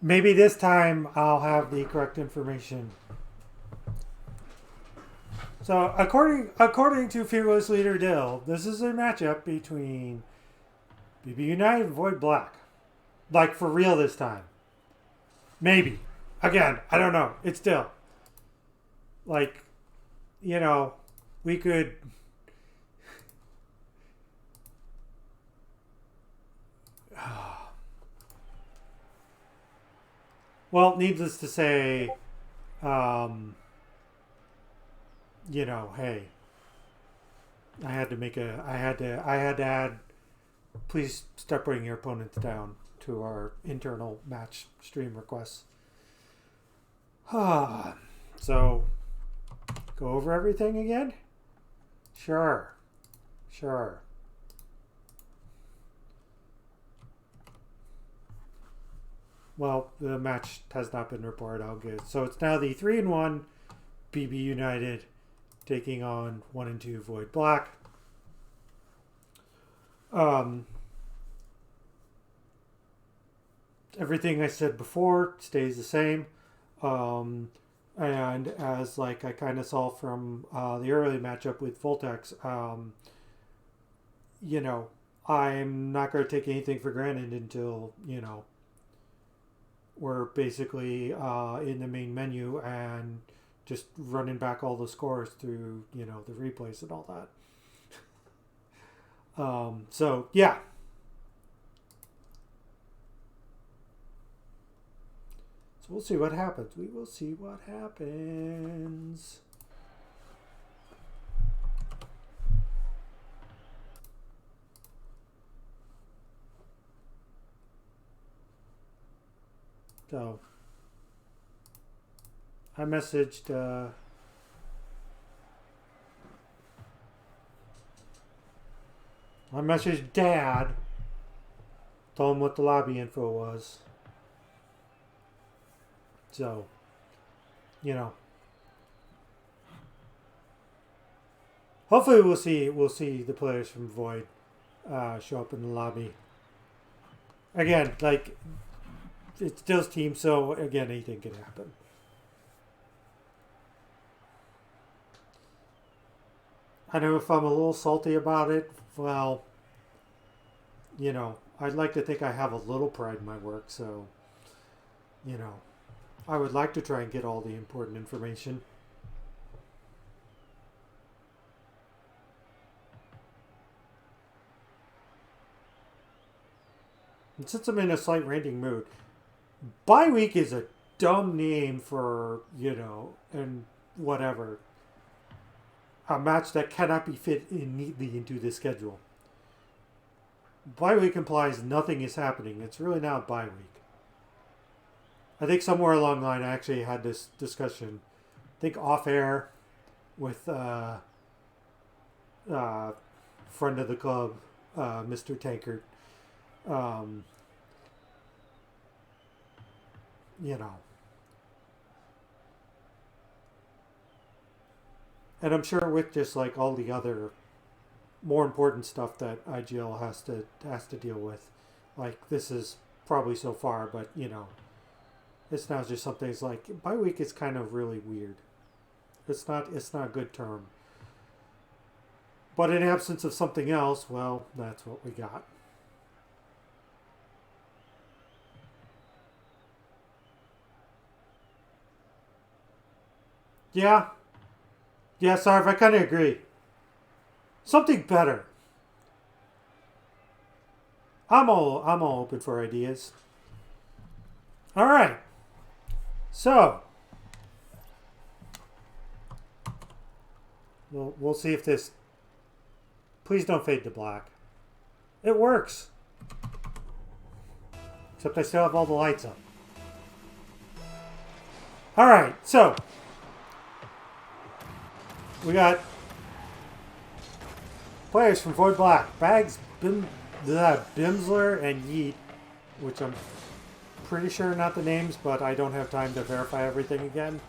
Maybe this time I'll have the correct information. So according to Fearless Leader Dill, this is a matchup between BB United and Void Black. Like for real this time. Maybe. Again, I don't know. It's Dill. Like, you know, we could. Well, needless to say, you know, hey, I had to add. Please start putting your opponents down to our internal match stream requests. So, go over everything again? Sure. Well, the match has not been reported. All good. So it's now the 3-1 BB United taking on 1-2 Void Black. Everything I said before stays the same. And as like I kind of saw from the early matchup with Voltex, you know, I'm not going to take anything for granted until, you know, we're basically in the main menu and just running back all the scores through, you know, the replays and all that. So, yeah. So we'll see what happens. We will see what happens. So I messaged Dad, told him what the lobby info was. So, you know, hopefully we'll see the players from Void show up in the lobby. Again, like, it's Dill's team, so again, anything can happen. I know if I'm a little salty about it, well, you know, I'd like to think I have a little pride in my work, so, you know, I would like to try and get all the important information. And since I'm in a slight ranting mood, bye week is a dumb name for, you know, and whatever. A match that cannot be fit in neatly into the schedule. Bye week implies nothing is happening. It's really not bye week. I think somewhere along the line I actually had this discussion, I think off air, with friend of the club, Mr. Tankard. You know. And I'm sure with just like all the other more important stuff that IGL has to deal with, like this is probably so far, but you know, it's now just something. It's like bye week is kind of really weird. It's not a good term. But in absence of something else, well, that's what we got. Yeah. Yeah, Sarv, I kind of agree. Something better. I'm all open for ideas. All right. So, we'll see if this. Please don't fade to black. It works. Except I still have all the lights up. All right. So, we got players from Void Black. Bags, Bimsler, and Yeet, which I'm pretty sure are not the names, but I don't have time to verify everything again.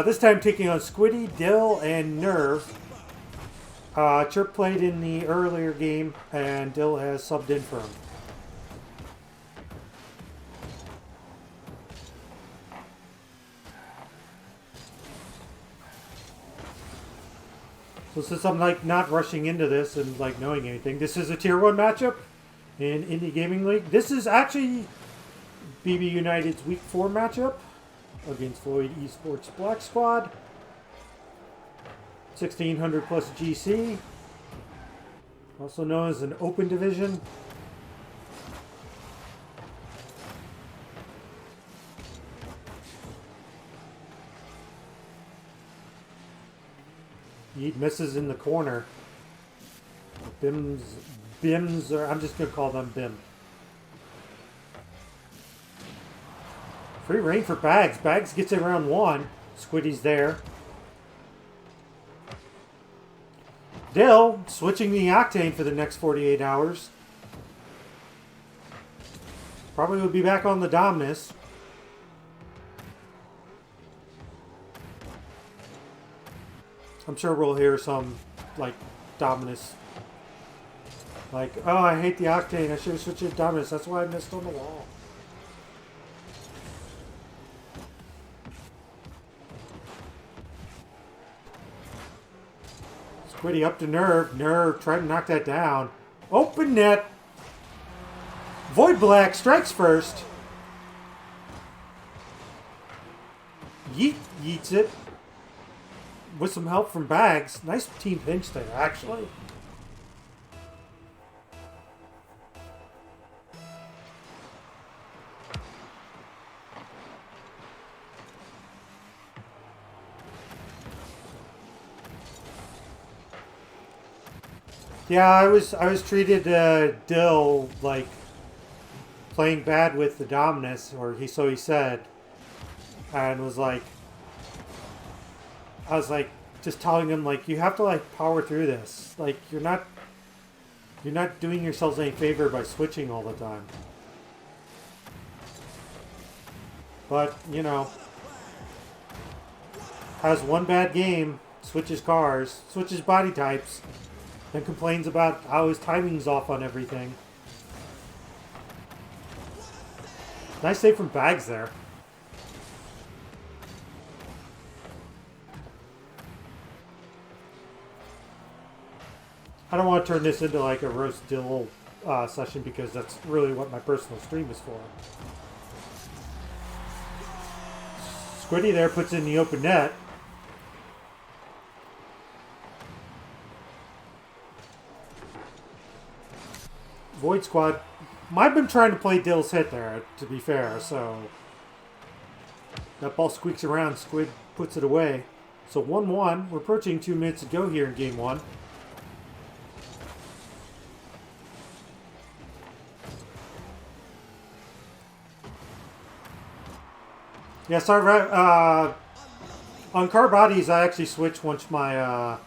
This time taking on Squiddy, Dill, and Nerve. Chirp played in the earlier game, and Dill has subbed in for him. So since I'm like not rushing into this and like knowing anything, this is a Tier 1 matchup in Indie Gaming League. This is actually BB United's Week 4 matchup against Floyd Esports Black Squad. 1600 plus GC. Also known as an open division. Yeet misses in the corner. Bims, or I'm just going to call them Bim. Free reign for Bags. Bags gets it around 1. Squiddy's there. Dill switching the Octane for the next 48 hours. Probably will be back on the Dominus. I'm sure we'll hear some, like, Dominus. Like, oh, I hate the Octane. I should have switched to Dominus. That's why I missed on the wall. Squiddy up to Nerve. Nerve trying to knock that down. Open net. Void Black strikes first. Yeet yeets it. With some help from Bags. Nice team pinch there, actually. Yeah, I was treated Dill like playing bad with the Dominus, or so he said, and was like, I was like just telling him like you have to like power through this. Like you're not doing yourselves any favor by switching all the time. But you know, has one bad game, switches cars, switches body types. Then complains about how his timing's off on everything. Nice save from Bags there. I don't want to turn this into like a roast Dill session because that's really what my personal stream is for. Squiddy there puts in the open net. Void Squad might have been trying to play Dill's hit there, to be fair, so that ball squeaks around, Squid puts it away. So 1-1, we're approaching 2 minutes to go here in game 1. Yeah, sorry, on car bodies I actually switch once my,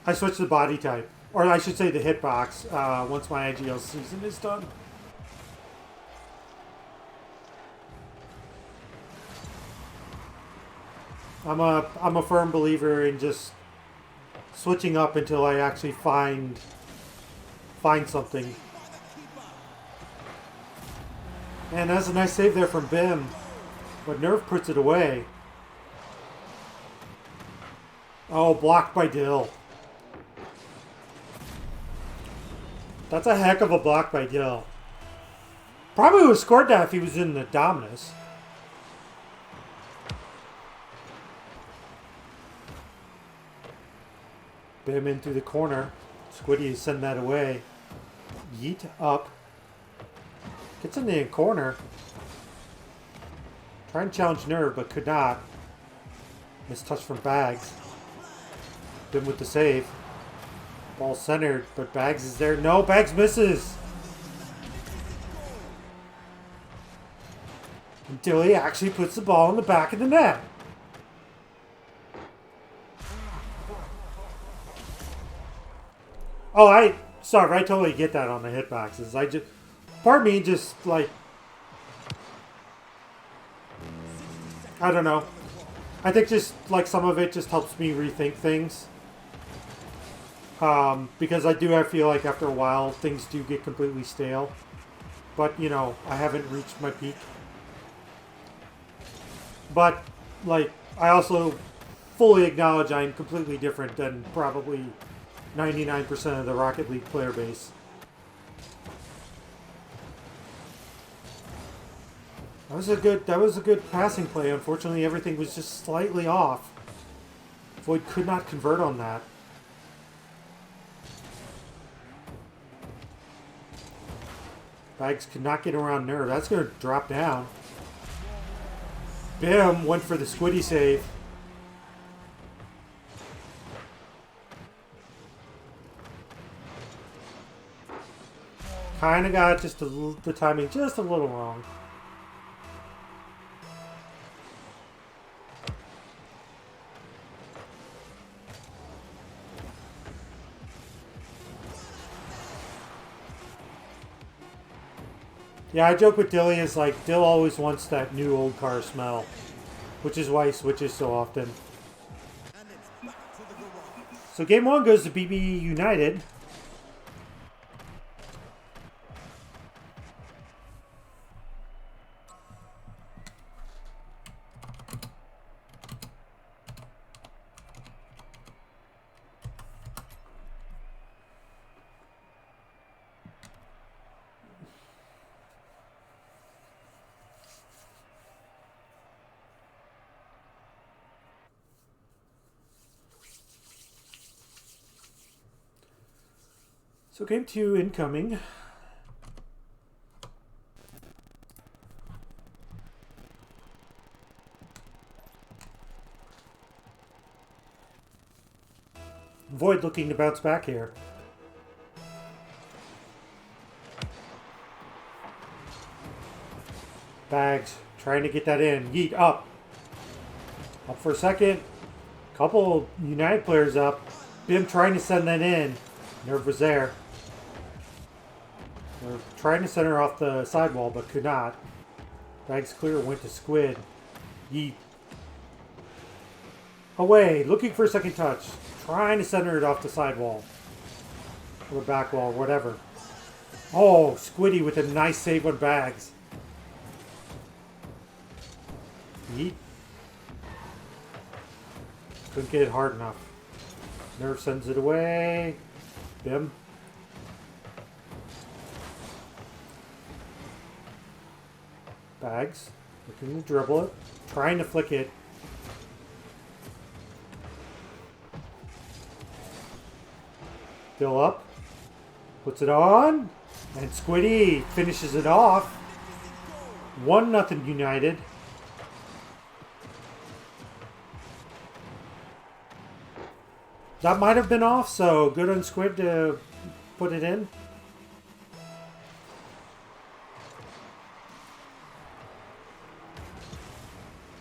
I switch the body type. Or I should say the hitbox, once my IGL season is done. I'm a firm believer in just switching up until I actually find something. And that's a nice save there from Bim. But Nerve puts it away. Oh, blocked by Dill. That's a heck of a block by Dill. Probably would have scored that if he was in the Dominus. Bim in through the corner. Squiddy send that away. Yeet up. Gets in the corner. Try and challenge Nerve, but could not. Missed touch from Bags. Bim with the save. Ball centered, but Bags is there. No, Bags misses. Until he actually puts the ball in the back of the net. Oh, sorry, I totally get that on the hitboxes. Part of me just like, I don't know. I think just like some of it just helps me rethink things. Because I feel like after a while things do get completely stale. But, you know, I haven't reached my peak. But, like, I also fully acknowledge I'm completely different than probably 99% of the Rocket League player base. That was a good passing play. Unfortunately, everything was just slightly off. Void could not convert on that. Bags could not get around Nerve. That's going to drop down. Bim went for the squiddy save. Kind of got just the timing just a little wrong. Yeah, I joke with Dilly is like, Dill always wants that new old car smell, which is why he switches so often. So game 1 goes to BB United. So game 2 incoming. Void looking to bounce back here. Bags trying to get that in. Yeet up. Up for a second. Couple United players up. Bim trying to send that in. Nerve was there. They're trying to center off the sidewall, but could not. Bags clear, went to Squid. Yeet. Away, looking for a second touch. Trying to center it off the sidewall. Or the back wall, whatever. Oh, Squiddy with a nice save on Bags. Yeet. Couldn't get it hard enough. Nerve sends it away. Bim. Bags. Looking to dribble it. Trying to flick it. Still up. Puts it on. And Squiddy finishes it off. 1-0 United. That might have been off, so good on Squid to put it in.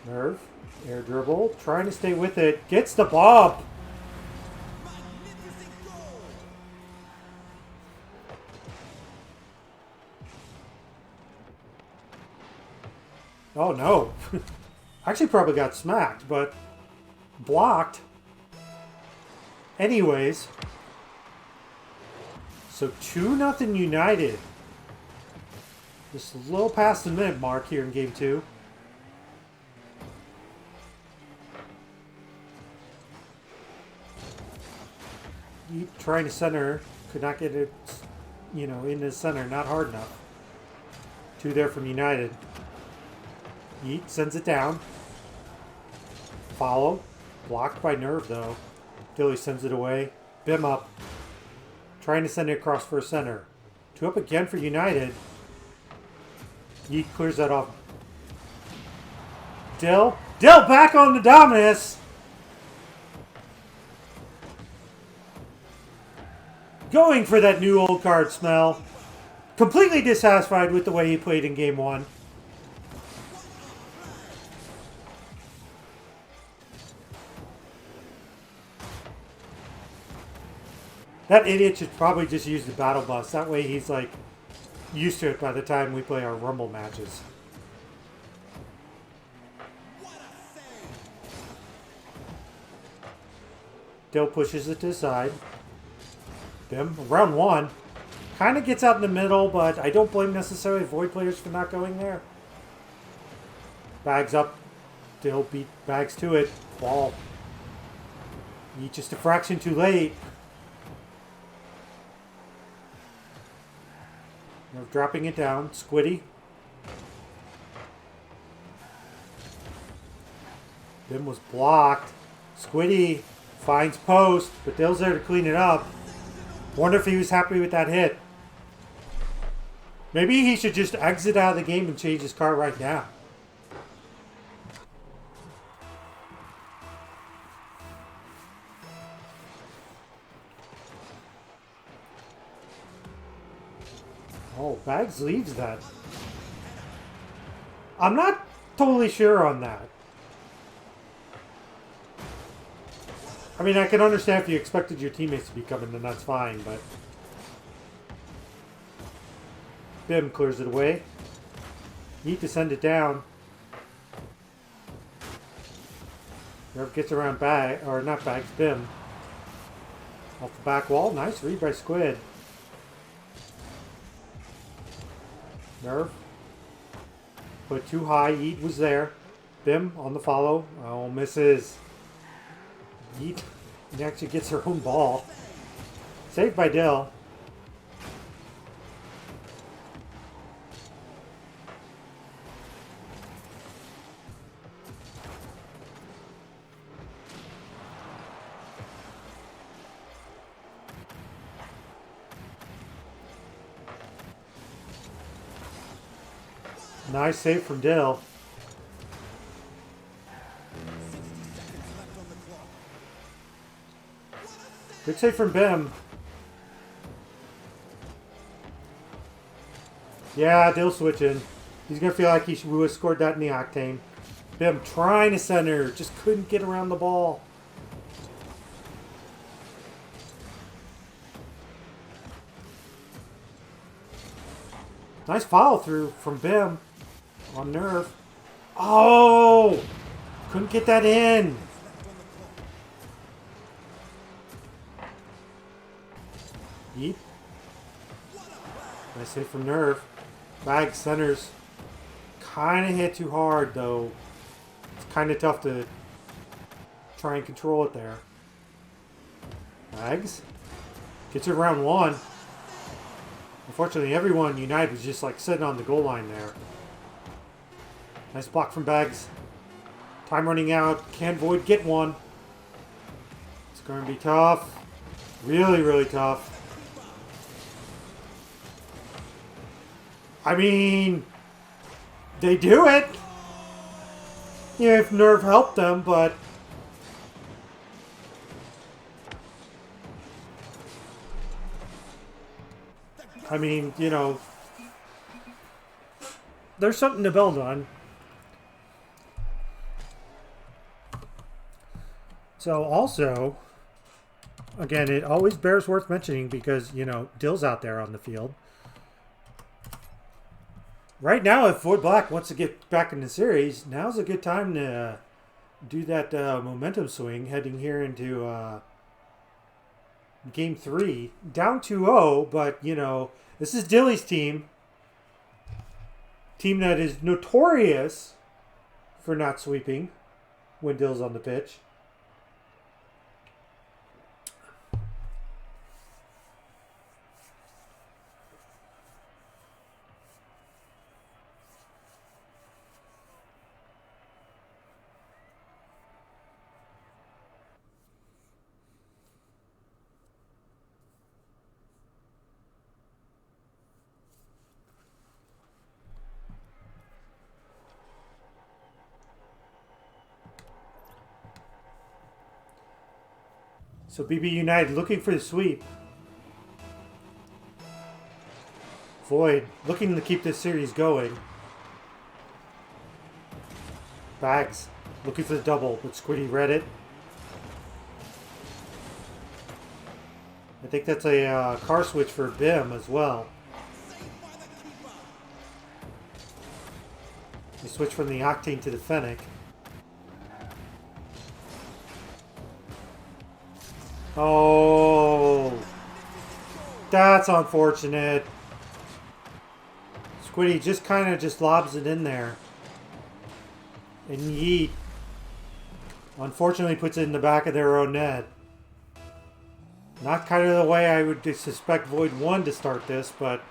Nerve, air dribble, trying to stay with it, gets the bob. Oh no. Actually probably got smacked, but blocked. Anyways. So 2-0 United. Just a little past the minute mark here in game 2. Trying to center, could not get it, in the center, not hard enough. 2 there from United. Yeet sends it down. Follow. Blocked by Nerve though. Dilly sends it away. Bim up. Trying to send it across for a center. 2 up again for United. Yeet clears that off. Dill back on the Dominus. Going for that new old card smell. Completely dissatisfied with the way he played in game 1. That idiot should probably just use the battle bus. That way he's like used to it by the time we play our Rumble matches. Dill pushes it to the side. Bim, round 1. Kind of gets out in the middle, but I don't blame necessarily Void players for not going there. Bags up. Dill beat Bags to it. Ball. Yeet just a fraction too late. Nerve dropping it down. Squiddy. Bim was blocked. Squiddy finds post, but Dill's there to clean it up. Wonder if he was happy with that hit. Maybe he should just exit out of the game and change his card right now. Oh, Bags leaves that. I'm not totally sure on that. I mean, I can understand if you expected your teammates to be coming, then that's fine, but... Bim clears it away. Need to send it down. Nerve gets around Bag, or not Bags, Bim. Off the back wall. Nice read by Squid. Nerve. Put too high. Yeet was there. Bim on the follow. Oh, misses. Yeet actually gets her own ball. Saved by Dill. Nice save from Dill. Good save from Bim. Yeah, Dill switching. He's going to feel like he would have scored that in the Octane. Bim trying to center. Just couldn't get around the ball. Nice follow through from Bim on Nerve. Oh! Couldn't get that in. Yeet. Nice hit from Nerve. Bag centers. Kind of hit too hard, though. It's kind of tough to try and control it there. Bags. Gets it around one. Unfortunately, everyone United was just like sitting on the goal line there. Nice block from Bags. Time running out. Can Void get one? It's going to be tough. Really, really tough. I mean, they do it. Yeah, if Nerve helped them, but... I mean, you know, there's something to build on. So also, again, it always bears worth mentioning because, you know, Dill's out there on the field. Right now, if Void Black wants to get back in the series, now's a good time to do that momentum swing heading here into Game 3. Down 2-0, but, you know, this is Dilly's team. Team that is notorious for not sweeping when Dill's on the pitch. So BB United looking for the sweep. Void looking to keep this series going. Bags looking for the double, but Squiddy read it. I think that's a car switch for Bim as well. They switch from the Octane to the Fennec. Oh, that's unfortunate. Squiddy just kind of just lobs it in there. And Yeet, unfortunately, puts it in the back of their own net. Not kind of the way I would suspect Void 1 to start this, but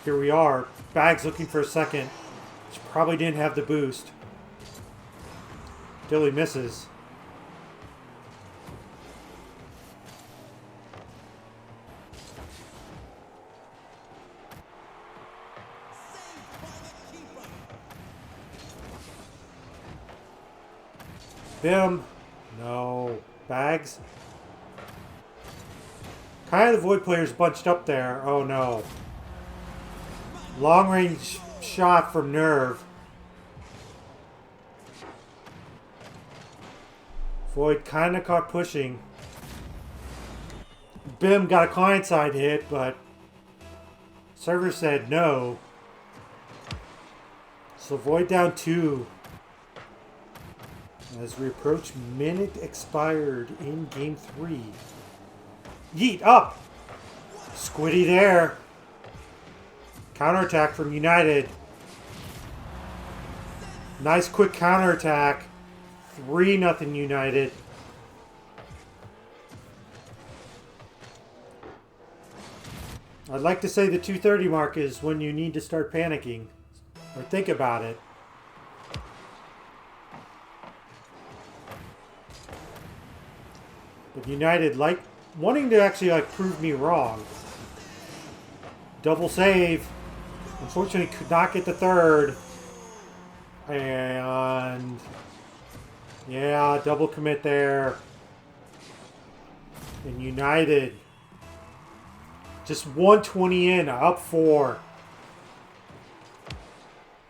here we are. Bags looking for a second. Which probably didn't have the boost. Dilly misses. Bim. No. Bags. Kind of the Void players bunched up there. Oh no. Long range shot from Nerve. Void kind of caught pushing. Bim got a client side hit, but server said no. So Void down 2. As we approach minute expired in game 3. Yeet up! Squiddy there. Counterattack from United. Nice quick counterattack. 3-0 United. I'd like to say the 2:30 mark is when you need to start panicking. Or think about it. But United wanting to actually prove me wrong. Double save. Unfortunately could not get the third. And yeah, double commit there. And United just 120 in, up 4.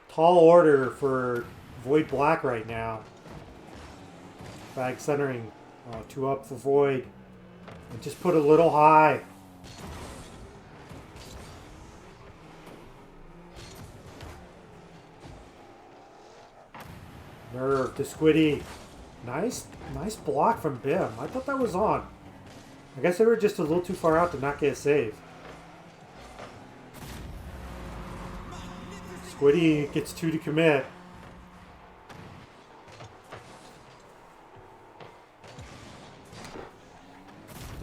Tall order for Void Black right now. Bag centering. 2 up for Void. And just put a little high. Nerve to Squiddy. Nice block from Bim. I thought that was on. I guess they were just a little too far out to not get a save. Squiddy gets 2 to commit.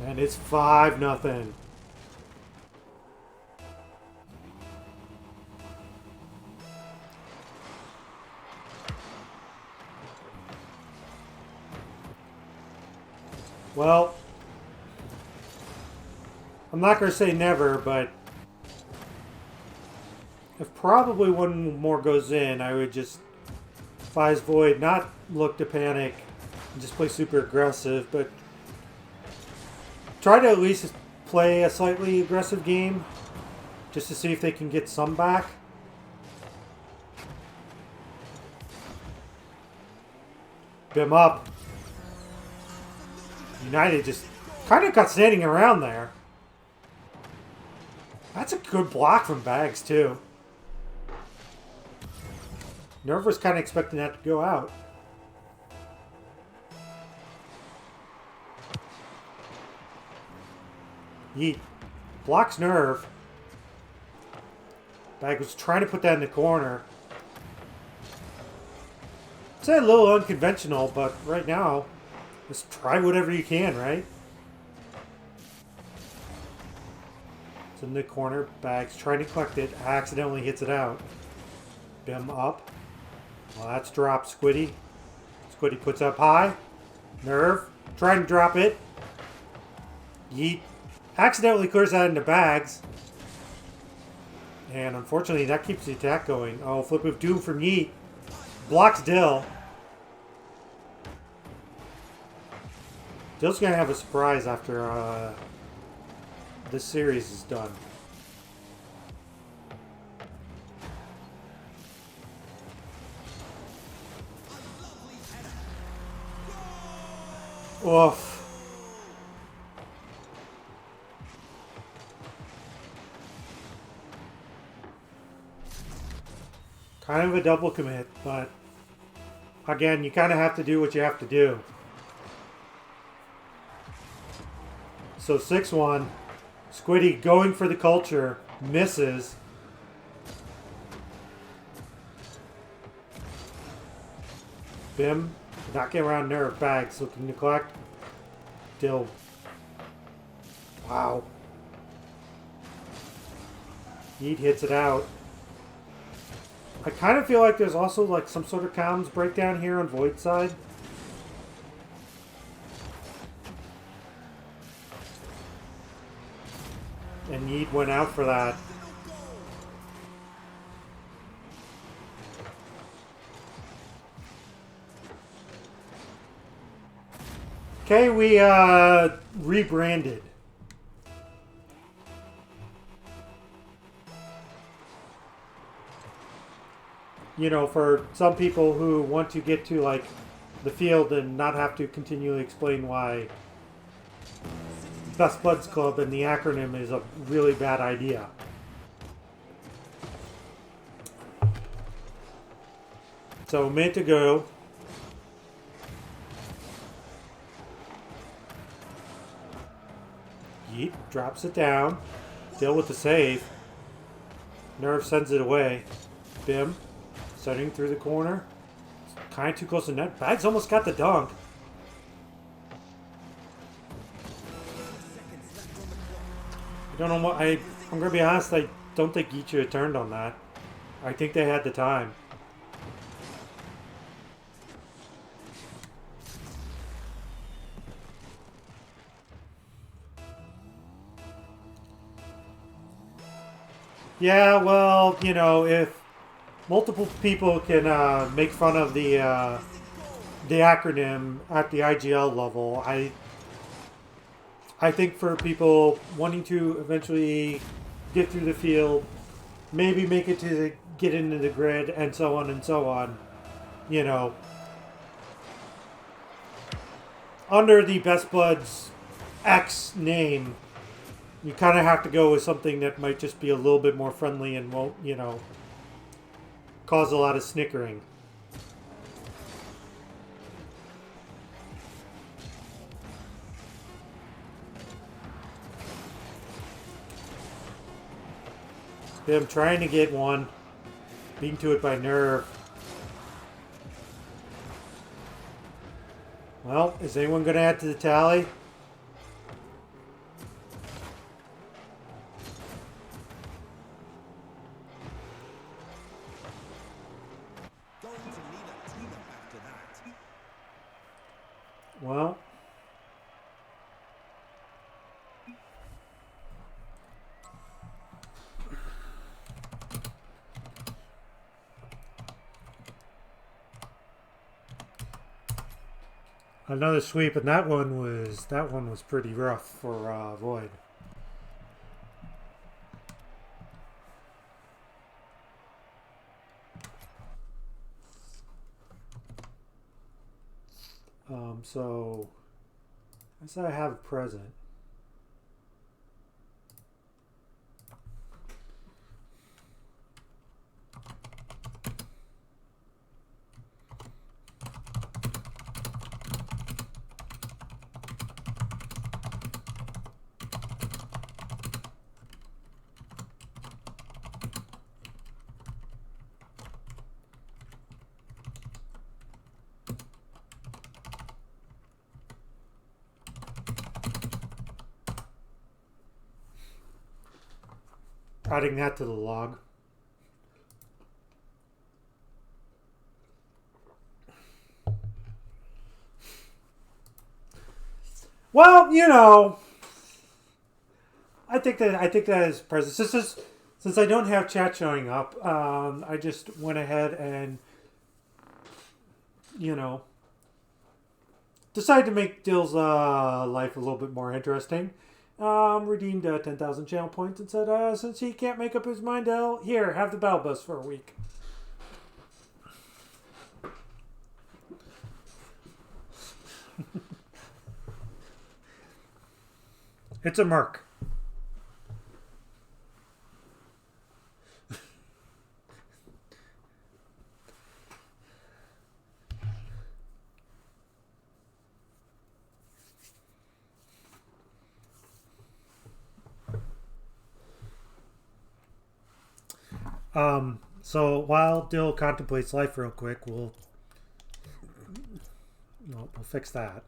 And it's 5-0. Well, I'm not going to say never, but if probably one more goes in, I would just advise Void not look to panic and just play super aggressive, but try to at least play a slightly aggressive game just to see if they can get some back. Bim up. United just kind of got standing around there. That's a good block from Bags, too. Nerve was kind of expecting that to go out. Yeet. Blocks Nerve. Bag was trying to put that in the corner. It's a little unconventional, but right now, just try whatever you can, right? It's in the corner. Bags trying to collect it. Accidentally hits it out. Bim up. Well, that's dropped Squiddy. Squiddy puts up high. Nerve. Trying to drop it. Yeet. Accidentally clears that into Bags. And unfortunately, that keeps the attack going. Oh, Flip of Doom from Yeet. Blocks Dill. Dill's going to have a surprise after this series is done. Oof. Kind of a double commit, but again, you kind of have to do what you have to do. So 6-1. Squiddy going for the culture. Misses. Bim. Not getting around Nerve. Bags looking to collect. Dill. Wow. Yeet hits it out. I kind of feel like there's also like some sort of comms breakdown here on Void's side. And Yeet went out for that. Okay, we rebranded. You know, for some people who want to get to like the field and not have to continually explain why Best Buds Club and the acronym is a really bad idea. So, a minute to go. Yeet drops it down. Dill with the save. Nerve sends it away. Bim. Setting through the corner. Kind of too close to net. Bags almost got the dunk. I don't know what I'm gonna be honest, I don't think Yeet should have turned on that. I think they had the time. Yeah, well, you know, if multiple people can make fun of the acronym at the IGL level, I think for people wanting to eventually get through the field, maybe make it to get into the grid, and so on, you know, under the Best Buds X name, you kind of have to go with something that might just be a little bit more friendly and won't, you know, cause a lot of snickering. Bim trying to get one. Beaten to it by Nerve. Well, is anyone going to add to the tally? Well, another sweep, and that one was pretty rough for Void. So I guess I have a present. Adding that to the log. Well, you know, I think that is present. Since I don't have chat showing up, I just went ahead and, you know, decided to make Dill's life a little bit more interesting. Redeemed 10,000 channel points and said, since he can't make up his mind, here, have the battle bus for a week. It's a merc. So while Dill contemplates life real quick, we'll fix that.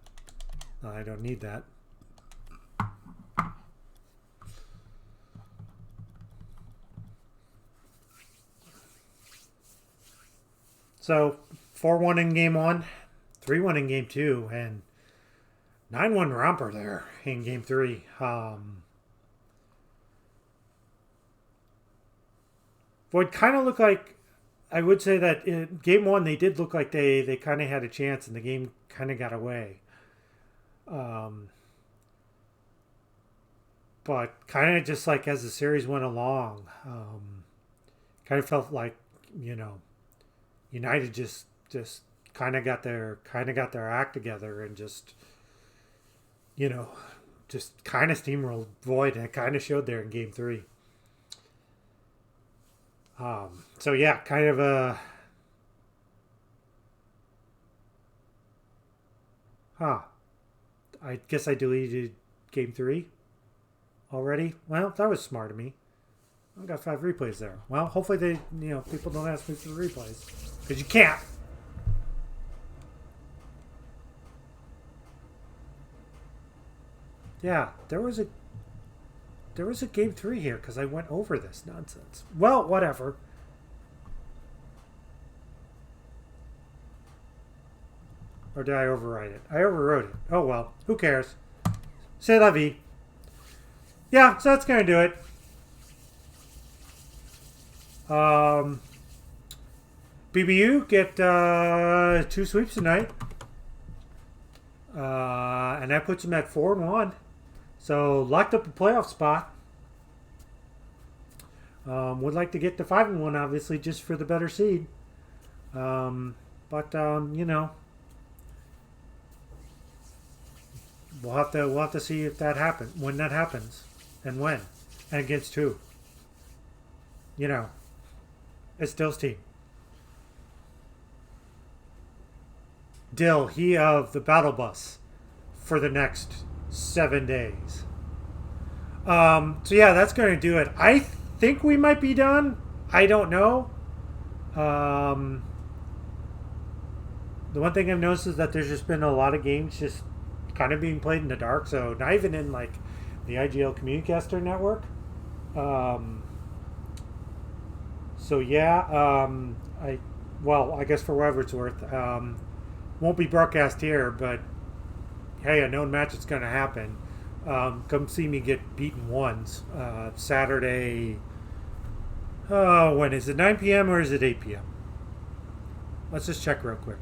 I don't need that. So 4-1 in game 1, 3-1 in game 2, and 9-1 romper there in game 3. Would kind of look like, I would say that in game 1 they did look like they kind of had a chance and the game kind of got away. But kind of just like as the series went along, kind of felt like, United just kind of got their act together and just kind of steamrolled Void, and it kind of showed there in game 3. So yeah, kind of a I guess I deleted game 3 already. Well, that was smart of me. I've got 5 replays there. Well, hopefully people don't ask me for the replays, because you can't. Yeah, there was a game 3 here because I went over this nonsense. Well, whatever. Or did I overwrite it? I overwrote it. Oh well, who cares? C'est la vie. Yeah, so that's gonna do it. BBU get 2 sweeps tonight, and that puts them at 4-1. So locked up a playoff spot. Would like to get to 5-1, obviously, just for the better seed. But we'll have to see if that happens, when that happens, and when, and against who. It's Dill's team. Dill, he of the battle bus for the next 7 days. So yeah, that's going to do it. I think we might be done. I don't know. The one thing I've noticed is that there's just been a lot of games just kind of being played in the dark. So not even in like the IGL Communicaster network. So yeah, I guess for whatever it's worth, won't be broadcast here, but hey, a known match is going to happen. Come see me get beaten once. Saturday, when is it, 9 p.m. or is it 8 p.m.? Let's just check real quick.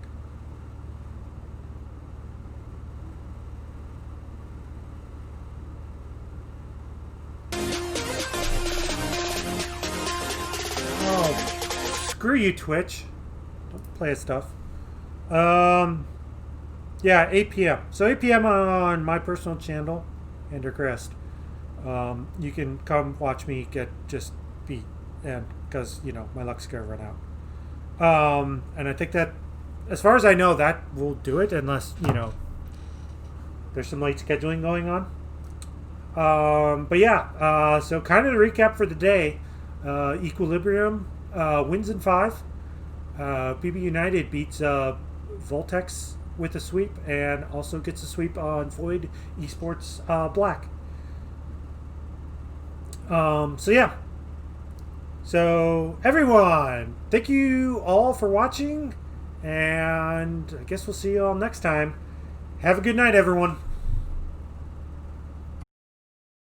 Oh, screw you, Twitch. Don't play stuff. Yeah, 8 p.m. So 8 p.m. on my personal channel, Endercrest. You can come watch me get just beat, and because my luck's gonna run out. And I think that, as far as I know, that will do it, unless there's some late scheduling going on. But yeah, so kind of the recap for the day. Equilibrium wins in 5. BB United beats Voltex with a sweep, and also gets a sweep on Void Esports Black. So yeah. So everyone, thank you all for watching, and I guess we'll see you all next time. Have a good night, everyone.